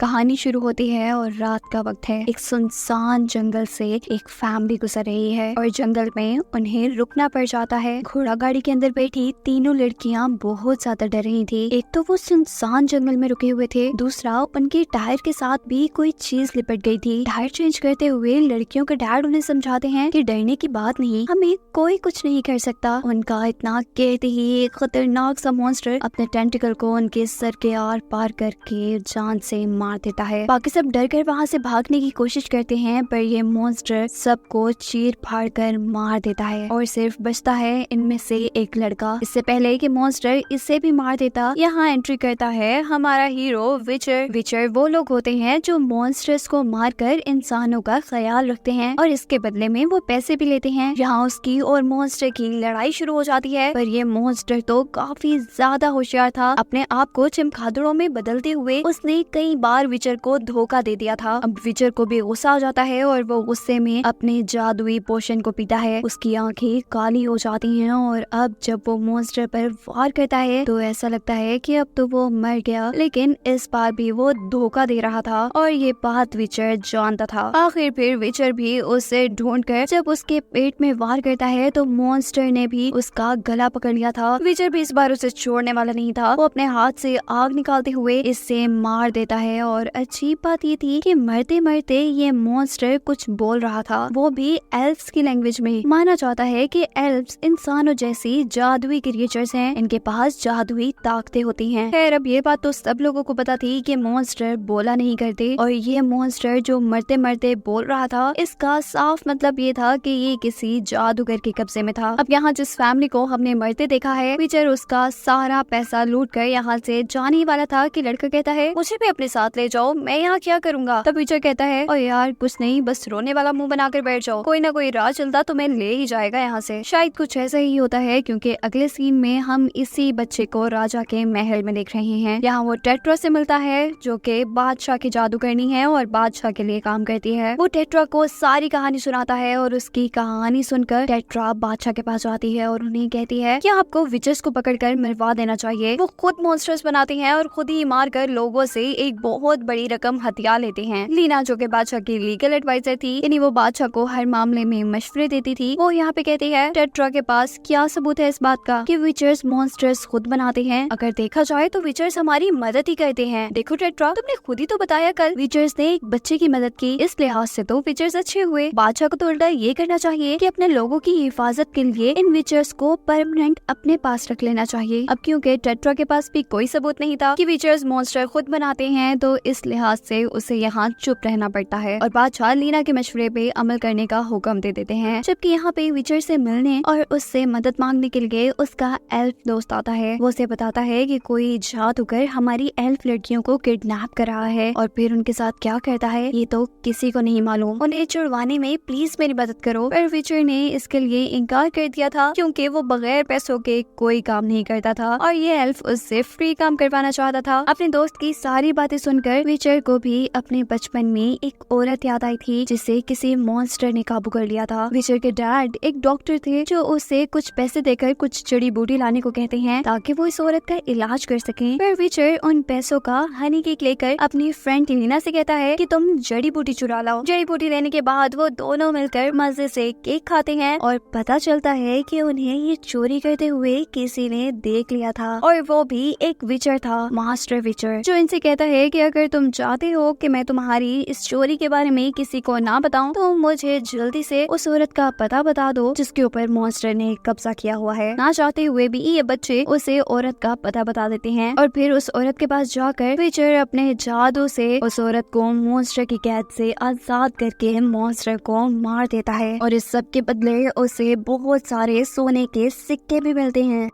कहानी शुरू होती है और रात का वक्त है। एक सुनसान जंगल से एक फैमिली गुजर रही है और जंगल में उन्हें रुकना पड़ जाता है। घोड़ा गाड़ी के अंदर बैठी तीनों लड़कियां बहुत ज्यादा डर रही थी। एक तो वो सुनसान जंगल में रुके हुए थे, दूसरा उनके टायर के साथ भी कोई चीज लिपट गई थी। टायर चेंज करते हुए लड़कियों के डैड उन्हें समझाते हैं कि डरने की बात नहीं, हमें कोई कुछ नहीं कर सकता। उनका इतना कहते ही एक खतरनाक सा मॉन्स्टर अपने टेंटिकल को उनके सर के आर पार करके जान से मार देता है। बाकी सब डर कर वहाँ से भागने की कोशिश करते हैं, पर ये मॉन्स्टर सबको चीर फाड़ कर मार देता है और सिर्फ बचता है इनमें से एक लड़का। इससे पहले कि मॉन्स्टर इसे भी मार देता, यहाँ एंट्री करता है हमारा हीरो विचर। विचर वो लोग होते हैं जो मॉन्स्टर्स को मारकर इंसानों का ख्याल रखते हैं और इसके बदले में वो पैसे भी लेते हैं। यहाँ उसकी और मॉन्स्टर की लड़ाई शुरू हो जाती है, पर ये मॉन्स्टर तो काफी ज्यादा होशियार था। अपने आप को चमगादड़ों में बदलते हुए उसने कई बार विचर को धोखा दे दिया था। अब विचर को भी गुस्सा आ जाता है और वो गुस्से में अपने जादुई पोशन को पीता है। उसकी आंखें काली हो जाती हैं और अब जब वो मॉन्स्टर पर वार करता है तो ऐसा लगता है कि अब तो वो मर गया, लेकिन इस बार भी वो धोखा दे रहा था और ये बात विचर जानता था। आखिर फिर विचर भी उसे ढूंढकर जब उसके पेट में वार करता है तो मॉन्स्टर ने भी उसका गला पकड़ लिया था। विचर भी इस बार उसे छोड़ने वाला नहीं था। वो अपने हाथ से आग निकालते हुए इससे मार देता है और अजीब बात ये थी कि मरते मरते ये मॉन्स्टर कुछ बोल रहा था, वो भी एल्फ्स की लैंग्वेज में। माना जाता है कि एल्फ्स इंसानों जैसी जादुई क्रिएचर्स हैं, इनके पास जादुई ताकतें होती हैं। खैर अब ये बात तो सब लोगों को पता थी कि मॉन्स्टर बोला नहीं करते और ये मॉन्स्टर जो मरते मरते बोल रहा था, इसका साफ मतलब ये था कि ये किसी जादूगर के कब्जे में था। अब यहाँ जिस फैमिली को हमने मरते देखा है, विचर उसका सारा पैसा लूट कर यहाँ से जाने वाला था कि लड़का कहता है मुझे भी अपने साथ ले जाओ, मैं यहाँ क्या करूँगा। तब विचर कहता है और यार कुछ नहीं, बस रोने वाला मुंह बनाकर बैठ जाओ, कोई ना कोई राह चलता तुम्हें ले ही जाएगा यहाँ से। शायद कुछ ऐसा ही होता है क्योंकि अगले सीन में हम इसी बच्चे को राजा के महल में देख रहे हैं। यहाँ वो टेट्रा से मिलता है जो कि बादशाह की जादूगरनी है और बादशाह के लिए काम करती है। वो टेट्रा को सारी कहानी सुनाता है और उसकी कहानी सुनकर टेट्रा बादशाह के पास जाती है और उन्हें कहती है कि आपको विचर्स को पकड़कर मरवा देना चाहिए। वो खुद मॉन्स्टर्स बनाते हैं और खुद ही मार कर लोगों से एक बहुत बड़ी रकम हथिया लेते हैं। लीना जो कि बादशाह की लीगल एडवाइजर थी, यानी वो बादशाह को हर मामले में मशवरे देती थी, वो यहाँ पे कहती है टेट्रा के पास क्या सबूत है इस बात का कि विचर्स मॉन्स्टर्स खुद बनाते हैं। अगर देखा जाए तो विचर्स हमारी मदद ही करते हैं। देखो टेट्रा, तुमने खुद ही तो बताया कल विचर्स ने एक बच्चे की मदद की, इस लिहाज से तो विचर्स अच्छे हुए। बादशाह को तो उल्टा ये करना चाहिए कि अपने लोगों की हिफाजत के लिए इन विचर्स को परमानेंट अपने पास रख लेना चाहिए। अब क्योंकि टेट्रा के पास भी कोई सबूत नहीं था कि विचर्स मॉन्स्टर खुद बनाते हैं, तो इस लिहाज से उसे यहाँ चुप रहना पड़ता है और बादशाह लीना के मशवरे पे अमल करने का हुक्म दे देते हैं। जबकि यहाँ पे विचर से मिलने और उससे मदद मांगने के लिए उसका एल्फ दोस्त आता है। वो उसे बताता है कि कोई जादूगर हमारी एल्फ लड़कियों को किडनैप कर रहा है और फिर उनके साथ क्या करता है ये तो किसी को नहीं मालूम। उन्हें छुड़वाने में प्लीज मेरी मदद करो। पर विचर ने इसके लिए इनकार कर दिया था क्योंकि वो बगैर पैसों के कोई काम नहीं करता था और ये एल्फ उससे फ्री काम करवाना चाहता था। अपने दोस्त की सारी बातें सुनकर विचर को भी अपने बचपन में एक औरत याद आई थी जिसे किसी मॉन्स्टर ने काबू कर लिया था। विचर के डैड एक डॉक्टर थे जो उसे कुछ पैसे देकर कुछ जड़ी बूटी लाने को कहते हैं ताकि वो इस औरत का इलाज कर सकें। पर विचर उन पैसों का हनी केक लेकर अपनी फ्रेंड लीना से कहता है कि तुम जड़ी बूटी चुरा लाओ। जड़ी बूटी लेने के बाद वो दोनों मिलकर मजे से केक खाते हैं और पता चलता है कि उन्हें ये चोरी करते हुए किसी ने देख लिया था और वो भी एक विचर था, मास्टर विचर, जो इनसे कहता है कि अगर तुम चाहते हो कि मैं तुम्हारी इस चोरी के बारे में किसी को ना बताऊं तो मुझे जल्दी से उस औरत का पता बता दो जिसके ऊपर मॉन्स्टर ने कब्जा किया हुआ है। ना चाहते हुए भी ये बच्चे उसे औरत का पता बता देते हैं और फिर उस औरत के पास जाकर विचर अपने जादू से उस औरत को मॉन्स्टर की कैद से आजाद करके मॉन्स्टर को मार देता है और इस सब के बदले उसे बहुत सारे सोने के सिक्के भी मिलते हैं।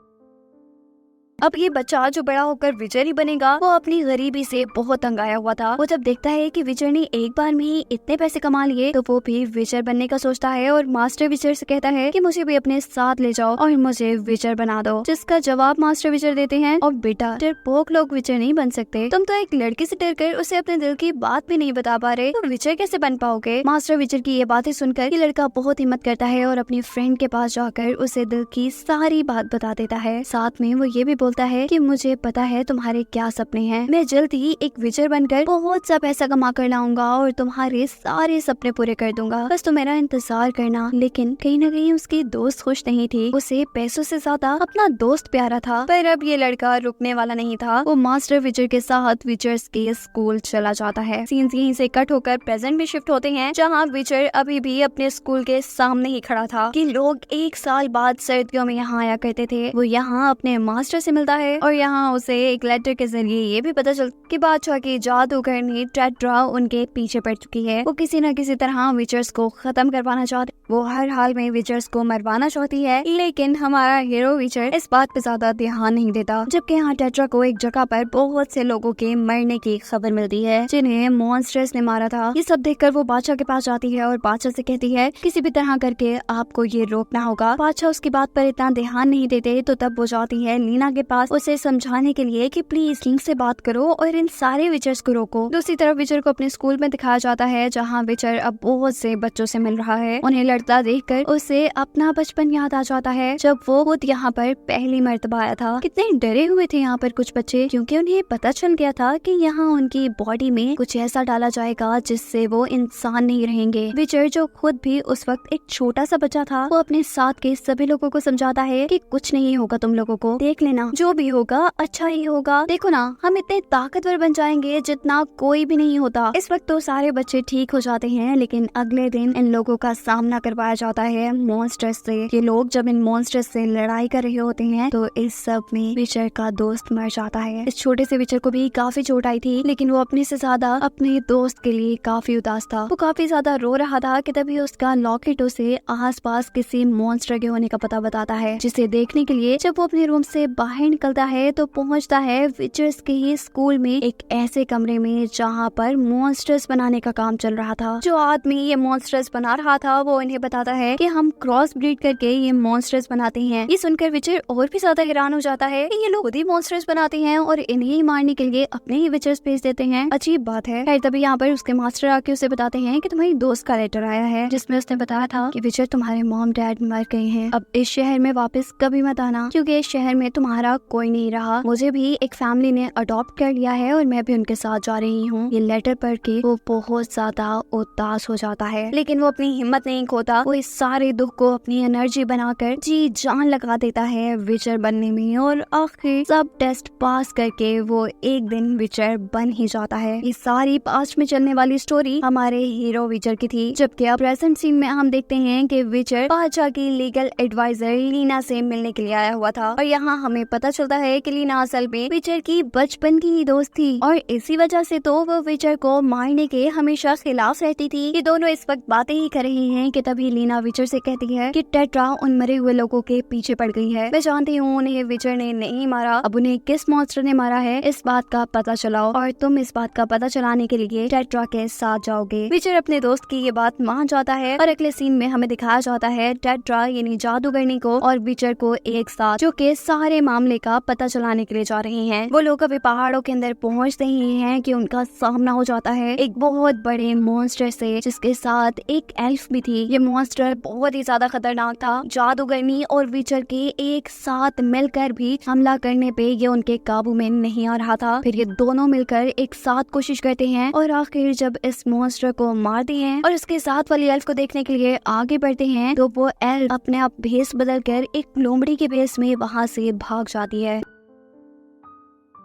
अब ये बच्चा जो बड़ा होकर विचर ही बनेगा, वो अपनी गरीबी से बहुत तंग आया हुआ था। वो जब देखता है कि विचर ने एक बार में ही इतने पैसे कमा लिए तो वो भी विचर बनने का सोचता है और मास्टर विचर से कहता है कि मुझे भी अपने साथ ले जाओ और मुझे विचर बना दो। जिसका जवाब मास्टर विचर देते हैं और बेटा, डरपोक लोग विचर नहीं बन सकते, तुम तो एक लड़की से डर कर उसे अपने दिल की बात भी नहीं बता पा रहे, तो विचर कैसे बन पाओगे। मास्टर विचर की ये बातें सुनकर ये लड़का बहुत हिम्मत करता है और अपनी फ्रेंड के पास जाकर उसे दिल की सारी बात बता देता है। साथ में वो ये भी बोलता है कि मुझे पता है तुम्हारे क्या सपने हैं, मैं जल्द ही एक विचर बनकर बहुत सा पैसा कमा कर लाऊंगा और तुम्हारे सारे सपने पूरे कर दूंगा, बस तुम मेरा इंतजार करना। लेकिन कहीं न कहीं उसकी दोस्त खुश नहीं थी, उसे पैसों से ज्यादा अपना दोस्त प्यारा था। पर अब ये लड़का रुकने वाला नहीं था, वो मास्टर विचर के साथ विचर्स के स्कूल चला जाता है। सीन्स यहीं से कट होकर प्रेजेंट में शिफ्ट होते हैं, जहाँ विचर अभी भी अपने स्कूल के सामने ही खड़ा था कि लोग एक साल बाद सर्दियों में यहाँ आया करते थे। वो यहाँ अपने मास्टर से मिलता है और यहाँ उसे एक लेटर के जरिए ये भी पता चल कि बादशाह की जादूगरनी टेट्रा उनके पीछे पड़ चुकी है। वो किसी न किसी तरह विचर्स को खत्म करवाना चाहती, वो हर हाल में विचर्स को मरवाना चाहती है। लेकिन हमारा हीरो विचर इस बात पे ज्यादा ध्यान नहीं देता। जबकि यहाँ टेट्रा को एक जगह पर बहुत से लोगों के मरने की खबर मिलती है, जिन्हें मॉन्स्टर्स ने मारा था। ये सब देखकर वो बादशाह के पास जाती है और बादशाह से कहती है किसी भी तरह करके आपको ये रोकना होगा। बादशाह उसकी बात पर इतना ध्यान नहीं देते, तो तब वो जाती है लीना के पास उसे समझाने के लिए कि प्लीज किंग से बात करो और इन सारे विचर्स को रोको। दूसरी तरफ विचर को अपने स्कूल में दिखाया जाता है, जहाँ विचर अब बहुत से बच्चों से मिल रहा है। उन्हें लड़ता देखकर उसे अपना बचपन याद आ जाता है, जब वो खुद यहाँ पर पहली मर्तबा आया था। कितने डरे हुए थे यहाँ पर कुछ बच्चे, क्योंकि उन्हें पता चल गया था कि यहाँ उनकी बॉडी में कुछ ऐसा डाला जाएगा जिससे वो इंसान नहीं रहेंगे। विचर जो खुद भी उस वक्त एक छोटा सा बच्चा था, वो अपने साथ के सभी लोगों को समझाता है कि कुछ नहीं होगा, तुम लोगों को देख लेना, जो भी होगा अच्छा ही होगा। देखो ना, हम इतने ताकतवर बन जाएंगे जितना कोई भी नहीं होता। इस वक्त तो सारे बच्चे ठीक हो जाते हैं, लेकिन अगले दिन इन लोगों का सामना करवाया जाता है मॉन्स्टर्स से। ये लोग जब इन मॉन्स्टर्स से लड़ाई कर रहे होते हैं, तो इस सब में विचर का दोस्त मर जाता है। इस छोटे से विचर को भी काफी चोट आई थी, लेकिन वो अपने से ज्यादा अपने दोस्त के लिए काफी उदास था। वो काफी ज्यादा रो रहा था कि तभी उसका लॉकेट उसे आसपास किसी मॉन्स्टर के होने का पता बताता है, जिसे देखने के लिए जब वो अपने रूम से बाहर निकलता है तो पहुंचता है विचर्स के ही स्कूल में, एक ऐसे कमरे में जहाँ पर मॉन्स्टर्स बनाने का काम चल रहा था। जो आदमी ये मॉन्स्टर्स बना रहा था वो इन्हें बताता है कि हम क्रॉस ब्रीड करके ये मॉन्स्टर्स बनाते हैं। ये सुनकर विचर और भी ज्यादा हैरान हो जाता है कि ये लोग खुद ही मॉन्स्टर्स बनाते हैं और इन्हें ही मारने के लिए अपने ही विचर्स भेज देते हैं। अजीब बात है। खैर तभी यहाँ पर उसके मास्टर आके उसे बताते हैं कि तुम्हारी दोस्त का लेटर आया है, जिसमें उसने बताया था कि विचर तुम्हारे मॉम डैड मर गए हैं, अब इस शहर में वापस कभी मत आना, क्योंकि इस शहर में तुम्हारा कोई नहीं रहा। मुझे भी एक फैमिली ने अडॉप्ट कर लिया है और मैं भी उनके साथ जा रही हूँ। ये लेटर पढ़ के वो बहुत ज्यादा उदास हो जाता है, लेकिन वो अपनी हिम्मत नहीं खोता। वो इस सारे दुख को अपनी एनर्जी बनाकर जी जान लगा देता है विचर बनने में, और आखिर सब टेस्ट पास करके वो एक दिन विचर बन ही जाता है। ये सारी पास्ट में चलने वाली स्टोरी हमारे हीरो विचर की थी। जबकि अब प्रेजेंट सीन में हम देखते हैं कि विचर बादशाह की लीगल एडवाइजर लीना से मिलने के लिए आया हुआ था, और यहाँ हमें पता चलता है कि लीना असल में विचर की बचपन की ही दोस्त थी, और इसी वजह से तो वो विचर को मारने के हमेशा खिलाफ रहती थी। ये दोनों इस वक्त बातें ही कर रही हैं कि तभी लीना विचर से कहती है कि टेट्रा उन मरे हुए लोगों के पीछे पड़ गई है। मैं जानती हूँ उन्हें विचर ने नहीं मारा, अब उन्हें किस मॉन्स्टर ने मारा है इस बात का पता चलाओ, और तुम इस बात का पता चलाने के लिए टेट्रा के साथ जाओगे। विचर अपने दोस्त की ये बात मान जाता है, और अगले सीन में हमें दिखाया जाता है टेट्रा यानी जादूगरनी को और विचर को एक साथ, जो के सारे मामले का पता चलाने के लिए जा रहे हैं। वो लोग अभी पहाड़ों के अंदर पहुंचते ही हैं कि उनका सामना हो जाता है एक बहुत बड़े मॉन्स्टर से, जिसके साथ एक एल्फ भी थी। ये मॉन्स्टर बहुत ही ज्यादा खतरनाक था। जादूगरनी और विचर के एक साथ मिलकर भी हमला करने पे ये उनके काबू में नहीं आ रहा था। फिर ये दोनों मिलकर एक साथ कोशिश करते हैं, और आखिर जब इस मॉन्स्टर को मारते हैं और उसके साथ वाली एल्फ को देखने के लिए आगे बढ़ते हैं, तो वो एल्फ अपने आप भेस बदलकर एक लोमड़ी के भेस में वहाँ से भाग जाती है।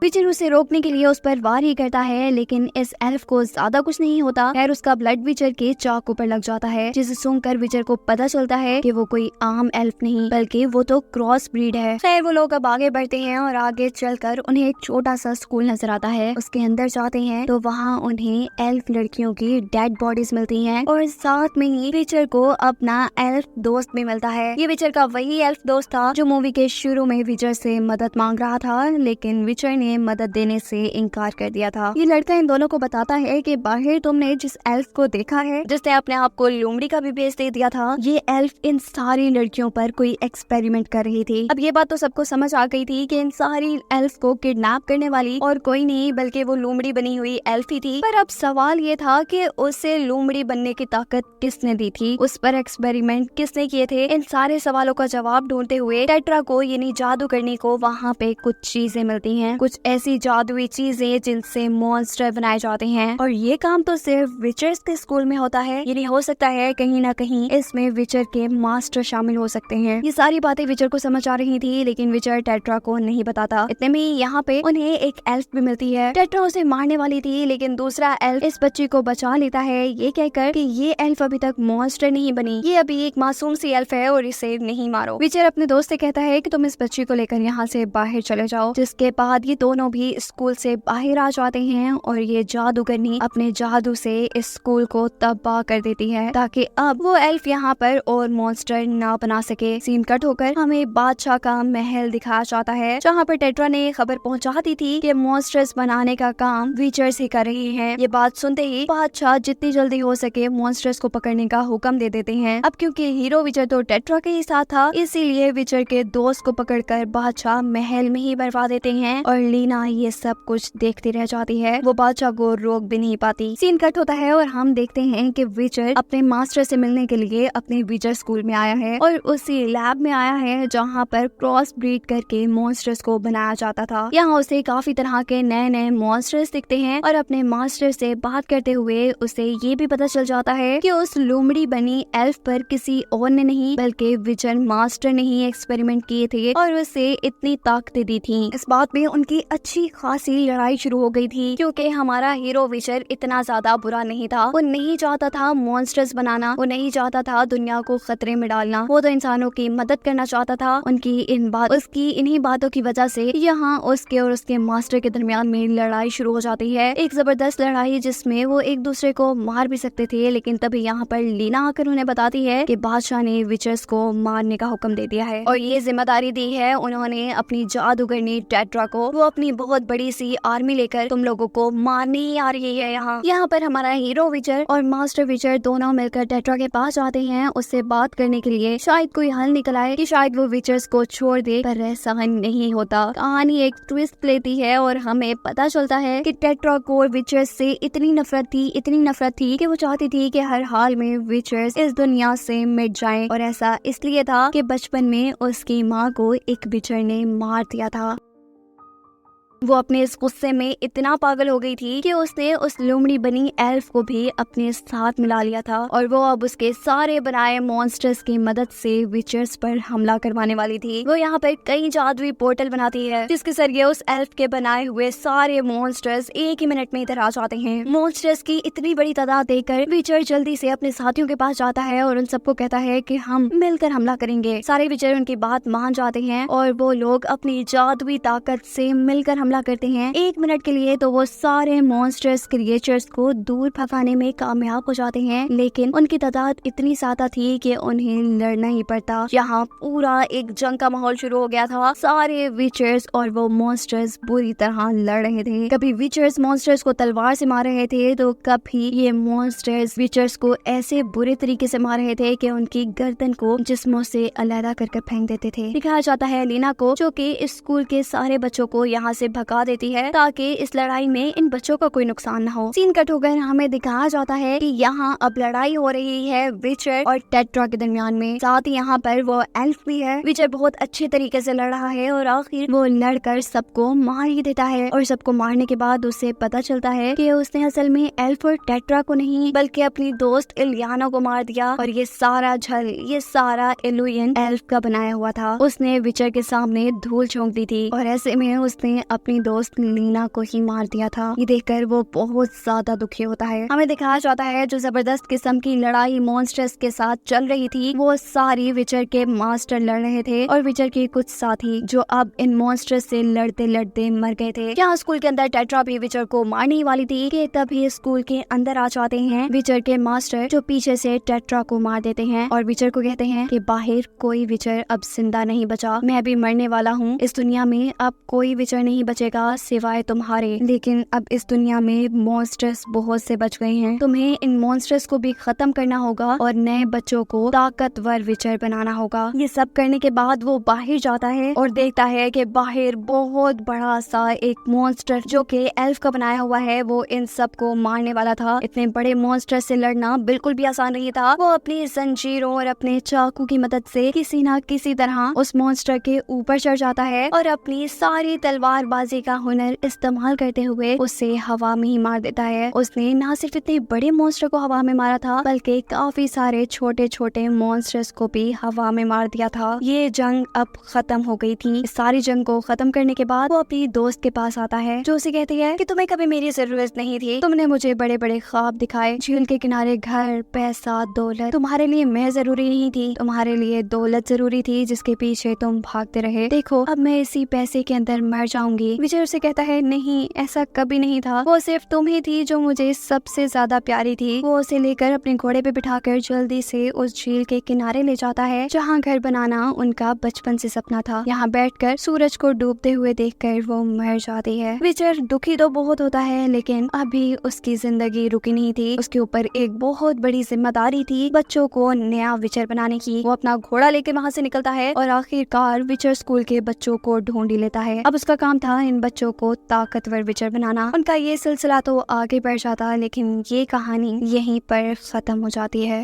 विचर उसे रोकने के लिए उस पर वार ही करता है, लेकिन इस एल्फ को ज्यादा कुछ नहीं होता। खैर उसका ब्लड विचर के चाकू पर लग जाता है, जिसे सुनकर विचर को पता चलता है कि वो कोई आम एल्फ नहीं बल्कि वो तो क्रॉस ब्रीड है। खैर वो लोग अब आगे बढ़ते हैं और आगे चलकर उन्हें एक छोटा सा स्कूल नजर आता है। उसके अंदर जाते हैं तो वहाँ उन्हें एल्फ लड़कियों की डेड बॉडीज मिलती हैं, और साथ में ही विचर को अपना एल्फ दोस्त भी मिलता है। ये विचर का वही एल्फ दोस्त था जो मूवी के शुरू में विचर से मदद मांग रहा था, लेकिन विचर ने उन्हें मदद देने से इनकार कर दिया था। ये लड़का इन दोनों को बताता है कि बाहर तुमने जिस एल्फ को देखा है, जिसने अपने आप को लोमड़ी का भी भेष दे दिया था, ये एल्फ इन सारी लड़कियों पर कोई एक्सपेरिमेंट कर रही थी। अब ये बात तो सबको समझ आ गई थी कि इन सारी एल्फ को किडनैप करने वाली और कोई नहीं बल्कि वो लोमड़ी बनी हुई एल्फ ही थी। पर अब सवाल ये था कि उसे लोमड़ी बनने की ताकत किसने दी थी, उस पर एक्सपेरिमेंट किसने किए थे। इन सारे सवालों का जवाब ढूंढते हुए टेट्रा को यानी जादू करने को वहाँ पे कुछ चीजें मिलती हैं, कुछ ऐसी जादुई चीजें जिनसे मॉन्स्टर बनाए जाते हैं। और ये काम तो सिर्फ विचर्स के स्कूल में होता है, यानी हो सकता है कहीं ना कहीं इसमें विचर के मास्टर शामिल हो सकते हैं। ये सारी बातें विचर को समझ आ रही थी, लेकिन विचर टेट्रा को नहीं बताता। इतने में यहाँ पे उन्हें एक एल्फ भी मिलती है। टेट्रा उसे मारने वाली थी, लेकिन दूसरा एल्फ इस बच्ची को बचा लेता है, ये कहकर कि ये एल्फ अभी तक मॉन्स्टर नहीं बनी, ये अभी एक मासूम सी एल्फ है और इसे नहीं मारो। विचर अपने दोस्त से कहता है कि तुम इस बच्ची को लेकर यहाँ से बाहर चले जाओ, जिसके बाद ये दोनों भी स्कूल से बाहर आ जाते हैं और ये जादूगरनी अपने जादू से इस स्कूल को तबाह कर देती है ताकि अब वो एल्फ यहाँ पर और मॉन्स्टर ना बना सके। सीन कट होकर हमें बादशाह का महल दिखाया जाता है, जहाँ पर टेट्रा ने खबर पहुँचा दी थी कि मॉन्स्टर्स बनाने का काम विचर्स ही कर रहे हैं। ये बात सुनते ही बादशाह जितनी जल्दी हो सके मॉन्स्टर्स को पकड़ने का हुक्म दे देते हैं। अब क्योंकि हीरो विचर तो टेट्रा के ही साथ था, इसीलिए विचर के दोस्त को पकड़कर बादशाह महल में ही बरवा देते हैं और लीना ये सब कुछ देखती रह जाती है। वो बादशाह को रोक भी नहीं पाती। सीन कट होता है और हम देखते हैं कि विचर अपने मास्टर से मिलने के लिए अपने विचर स्कूल में आया है और उसी लैब में आया है जहाँ पर क्रॉस ब्रीड करके मॉन्स्टर्स को बनाया जाता था। यहाँ उसे काफी तरह के नए नए मॉन्स्टर्स दिखते हैं और अपने मास्टर से बात करते हुए उसे ये भी पता चल जाता है कि उस लोमड़ी बनी एल्फ पर किसी और ने नहीं बल्कि विचर मास्टर ने ही एक्सपेरिमेंट किए थे और उसे इतनी ताकतें दी थी। इस बात में उनकी अच्छी खासी लड़ाई शुरू हो गई थी, क्योंकि हमारा हीरो विचर इतना ज्यादा बुरा नहीं था। वो नहीं चाहता था मॉन्स्टर्स बनाना, वो नहीं चाहता था दुनिया को खतरे में डालना, वो तो इंसानों की मदद करना चाहता था। उसकी इन्हीं बातों की वजह से यहाँ उसके और उसके मास्टर के दरमियान में लड़ाई शुरू हो जाती है, एक जबरदस्त लड़ाई जिसमें वो एक दूसरे को मार भी सकते थे। लेकिन तभी यहाँ पर लीना आकर उन्हें बताती है कि बादशाह ने विचर्स को मारने का हुक्म दे दिया है और ये जिम्मेदारी दी है उन्होंने अपनी जादूगरनी टेट्रा को। वो अपनी बहुत बड़ी सी आर्मी लेकर तुम लोगों को मारने ही आ रही है। यहाँ पर हमारा हीरो विचर और मास्टर विचर दोनों मिलकर टेट्रा के पास आते हैं उससे बात करने के लिए, शायद कोई हल निकल आए कि शायद वो विचर्स को छोड़ दे, पर ऐसा नहीं होता। कहानी एक ट्विस्ट लेती है और हमें पता चलता है कि टेट्रा को विचर्स से इतनी नफरत थी कि वो चाहती थी कि हर हाल में विचर्स इस दुनिया से मिट जाएं। और ऐसा इसलिए था कि बचपन में उसकी माँ को एक विचर ने मार दिया था। वो अपने इस गुस्से में इतना पागल हो गई थी कि उसने उस लोमड़ी बनी एल्फ को भी अपने साथ मिला लिया था और वो अब उसके सारे बनाए मॉन्स्टर्स की मदद से विचर्स पर हमला करवाने वाली थी। वो यहाँ पर कई जादुई पोर्टल बनाती है जिसके जरिए उस एल्फ के बनाए हुए सारे मॉन्स्टर्स एक ही मिनट में इधर आ जाते हैं। मॉन्स्टर्स की इतनी बड़ी तादाद देखकर विचर जल्दी से अपने साथियों के पास जाता है और उन सबको कहता है कि हम मिलकर हमला करेंगे। सारे विचर उनकी बात मान जाते हैं और वो लोग अपनी जादुई ताकत से मिलकर हमला करते हैं। एक मिनट के लिए तो वो सारे मॉन्स्टर्स क्रिएचर्स को दूर भगाने में कामयाब हो जाते हैं, लेकिन उनकी तादाद इतनी ज्यादा थी कि उन्हें लड़ना ही पड़ता। यहाँ पूरा एक जंग का माहौल शुरू हो गया था। सारे विचर्स और वो मॉन्स्टर्स बुरी तरह लड़ रहे थे। कभी विचर्स मॉन्स्टर्स को तलवार से मार रहे थे तो कभी ये मॉन्स्टर्स विचर्स को ऐसे बुरे तरीके से मार रहे थे कि उनकी गर्दन को जिस्मों से अलग करके फेंक देते थे। दिखाया जाता है लीना को, जो कि स्कूल के सारे बच्चों को यहाँ से भगा देती है ताकि इस लड़ाई में इन बच्चों का कोई नुकसान न हो। सीन कट होकर हमें दिखाया जाता है कि यहाँ अब लड़ाई हो रही है विचर और टेट्रा के दरमियान में। साथ ही यहाँ पर वो एल्फ भी है। विचर बहुत अच्छे तरीके से लड़ रहा है और आखिर वो लड़कर सबको मार ही देता है और सबको मारने के बाद उसे पता चलता है कि उसने असल में एल्फ और टेट्रा को नहीं बल्कि अपनी दोस्त इलियाना को मार दिया और ये सारा छल, ये सारा इल्यूजन एल्फ का बनाया हुआ था। उसने विचर के सामने धूल झोंक दी थी और ऐसे में उसने अपनी दोस्त लीना को ही मार दिया था। ये देखकर वो बहुत ज्यादा दुखी होता है। हमें दिखाया जाता है जो जबरदस्त किस्म की लड़ाई मॉन्स्टर्स के साथ चल रही थी वो सारी विचर के मास्टर लड़ रहे थे और विचर के कुछ साथी जो अब इन मॉन्स्टर्स से लड़ते लड़ते मर गए थे। यहाँ स्कूल के अंदर टेट्रा भी विचर को मारने वाली थी कि तभी स्कूल के अंदर आ जाते हैं विचर के मास्टर, जो पीछे से टेट्रा को मार देते हैं और विचर को कहते हैं कि बाहर कोई विचर अब जिंदा नहीं बचा, मैं भी मरने वाला हूँ, इस दुनिया में अब कोई विचर नहीं बचा बचेगा सिवाय तुम्हारे। लेकिन अब इस दुनिया में मॉन्स्टर्स बहुत से बच गए हैं, तुम्हें इन मॉन्स्टर्स को भी खत्म करना होगा और नए बच्चों को ताकतवर विचर बनाना होगा। ये सब करने के बाद वो बाहर जाता है और देखता है कि बाहर बहुत बड़ा सा एक मॉन्स्टर जो कि एल्फ का बनाया हुआ है, वो इन सब को मारने वाला था। इतने बड़े मॉन्स्टर से लड़ना बिल्कुल भी आसान नहीं था। वो अपनी जंजीरों और अपने चाकू की मदद से किसी न किसी तरह उस मॉन्स्टर के ऊपर चढ़ जाता है और अपनी सारी तलवारबाजी का हुनर इस्तेमाल करते हुए उसे हवा में ही मार देता है। उसने न सिर्फ इतने बड़े मॉन्स्टर को हवा में मारा था, बल्कि काफी सारे छोटे छोटे मॉन्स्टर्स को भी हवा में मार दिया था। ये जंग अब खत्म हो गई थी। इस सारी जंग को खत्म करने के बाद वो अपनी दोस्त के पास आता है, जो उसे कहती है कि तुम्हें कभी मेरी जरूरत नहीं थी, तुमने मुझे बड़े बड़े ख्वाब दिखाए, झील के किनारे घर, पैसा, दौलत, तुम्हारे लिए मैं जरूरी नहीं थी, तुम्हारे लिए दौलत जरूरी थी जिसके पीछे तुम भागते रहे। देखो अब मैं इसी पैसे के अंदर मर जाऊंगी। विजय उसे कहता है नहीं, ऐसा कभी नहीं था, वो सिर्फ तुम ही थी जो मुझे सबसे ज्यादा प्यारी थी। वो उसे लेकर अपने घोड़े पे बिठाकर जल्दी से उस झील के किनारे ले जाता है जहाँ घर बनाना उनका बचपन से सपना था। यहाँ बैठकर सूरज को डूबते हुए देखकर वो मर जाती है। विजय दुखी तो बहुत होता है, लेकिन अभी उसकी जिंदगी रुकी नहीं थी। उसके ऊपर एक बहुत बड़ी जिम्मेदारी थी बच्चों को नया विचर बनाने की। वो अपना घोड़ा लेके वहाँ से निकलता है और आखिरकार विचर स्कूल के बच्चों को ढूंढ ही लेता है। अब उसका काम था इन बच्चों को ताकतवर विचर बनाना। उनका ये सिलसिला तो आगे बढ़ जाता, लेकिन ये कहानी यहीं पर खत्म हो जाती है।